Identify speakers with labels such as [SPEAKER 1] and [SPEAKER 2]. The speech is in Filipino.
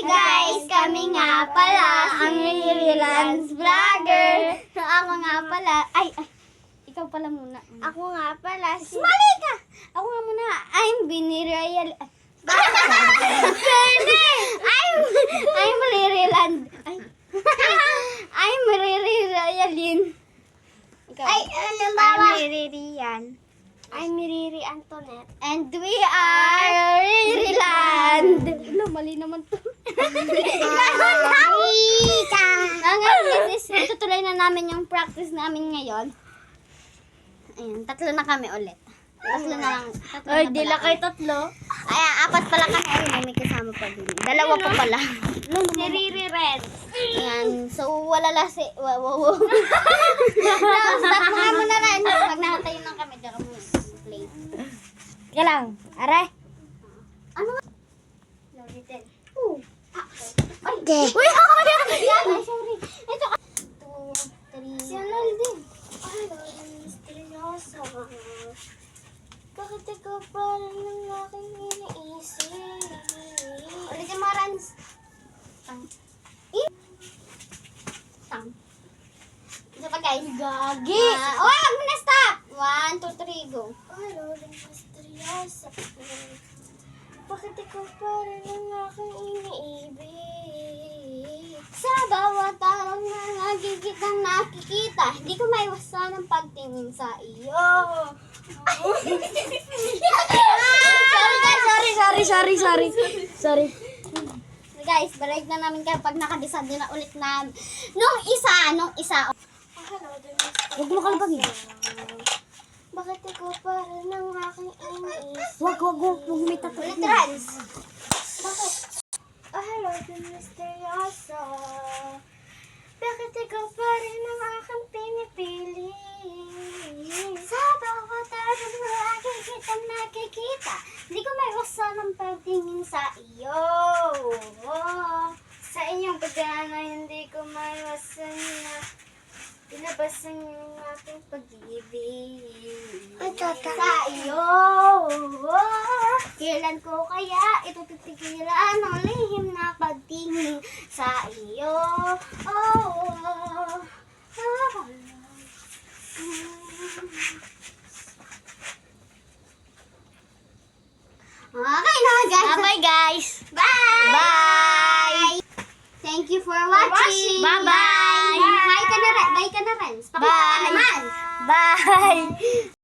[SPEAKER 1] guys! Kami nga pala ang Lance Vlogger. Ako nga pala, ikaw pala muna.
[SPEAKER 2] Ako nga pala si...
[SPEAKER 1] Mali ka! Ako nga muna, I'm Binirayal. I'm Liriland. I'm Lirayalin.
[SPEAKER 2] Ay, ano ba? I'm Ririan. I'm Riri Antoinette.
[SPEAKER 1] And we are Liriland. Wala, mali naman to. Ngayon guys, itutuloy na namin yung practice namin ngayon. Ayan, tatlo na kami ulit. Tatlo na lang.
[SPEAKER 2] Ay, di lang kayo tatlo.
[SPEAKER 1] Ayan, apat pala kami. Ayun, may kasama pa din. Dalawa pa pala.
[SPEAKER 2] Si Riri Red.
[SPEAKER 1] Ayan, so wala la si... Wow. Stop mga muna rin. Pag nakatayo lang kami, dyan kami play.
[SPEAKER 2] Kaya lang. Are.
[SPEAKER 1] Ano?
[SPEAKER 2] Loritel.
[SPEAKER 1] Okay. Uy, ako ba yan? Ay, sorry. Ito ka. 2, 3.
[SPEAKER 2] Si Anal din. Ay, Lord, misteryoso. Bakit ikaw parang ng aking iniisip?
[SPEAKER 1] Ulitin mo, Rans. Tang. Isa pa, guys.
[SPEAKER 2] Gagi.
[SPEAKER 1] Wag mo na stop. 1, 2, 3, go.
[SPEAKER 2] Ay, Lord, misteryoso. Bakit ikaw parang ng aking iniibig?
[SPEAKER 1] Sa bawat araw na nagigit ang nakikita, hindi ko maiwasan ang pagtingin sa iyo.
[SPEAKER 2] Sorry.
[SPEAKER 1] Guys, balik na namin kayo pag nakadesad na ulit namin. Nung isa.
[SPEAKER 2] Huwag mo kalabagin. Bakit ikaw parang ng aking iniisip? Huwag may tato.
[SPEAKER 1] Ulit, Rans.
[SPEAKER 2] Bakit? Oh, hello, the misteryoso. Bakit ikaw pa rin ang aking pinipili?
[SPEAKER 1] Sa bawat araw na nakikita, hindi ko maiwasan ang pagtingin sa iyo.
[SPEAKER 2] Sa inyong pagdana, hindi ko maiwasan na pinabasan yung aking pag-ibig.
[SPEAKER 1] Sa iyo. Kailan ko kaya ito titigilan ang lihim na pagtingin sa iyo? Okay na, guys.
[SPEAKER 2] Bye-bye, guys.
[SPEAKER 1] Bye!
[SPEAKER 2] Bye!
[SPEAKER 1] Thank you for watching.
[SPEAKER 2] Bye-bye!
[SPEAKER 1] Bye ka na rin. Pakita ka naman.
[SPEAKER 2] Bye!